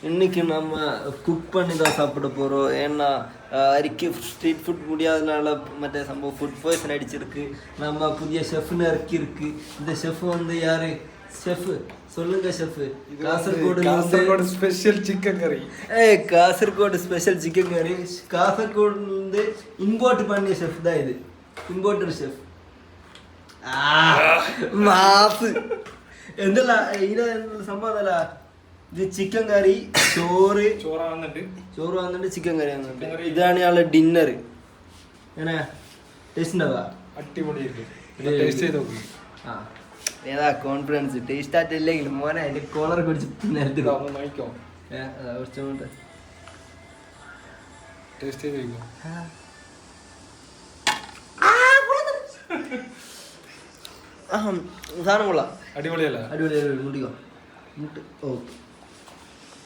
இன்னைக்கு நம்ம குக் பண்ணி தான் சாப்பிட போகிறோம். ஏன்னா அரிக்கு ஸ்ட்ரீட் ஃபுட் முடியாதனால மற்ற சம்பவம் ஃபுட் பாய்சன் அடிச்சிருக்கு. நம்ம புதிய ஷெஃப்னு இருக்கு. இந்த ஷெஃப் வந்து யாரு? ஷெஃப் சொல்லுங்க ஷெஃப். காசர்கோடு ஸ்பெஷல் சிக்கன் கறி. காசர்கோடு ஸ்பெஷல் சிக்கன் கறி. காசர்கோடு இம்போர்ட் பண்ணிய ஷெஃப் தான் இது. Importer chef. മാസ് എന്തല്ല ഇതിന് സംഭവം ഇത് ചിക്കൻ കറി, ചോറ് വന്നിട്ട് ചിക്കൻ കറി വന്നിട്ട് ഇതാണ് ഇയാളുടെ ഡിന്നർ. എങ്ങനെ ടേസ്റ്റ് ഉണ്ടാവുക? അടിപൊളിയായിരിക്കും. ആ ഏതാ കോൺഫിഡൻസ് ടേസ്റ്റ് ആയിട്ടില്ലെങ്കിൽ മോനെ അതിന്റെ കോളർ കുടിച്ച് നേരത്തെ കുറച്ചുകൊണ്ട് ടേസ്റ്റ് ചെയ്തോ. സാധനം കൊള്ളാം. അടിപൊളിയല്ല? അടിപൊളി മുട്ടിക്കോ മുട്ട് ഓക്കെ.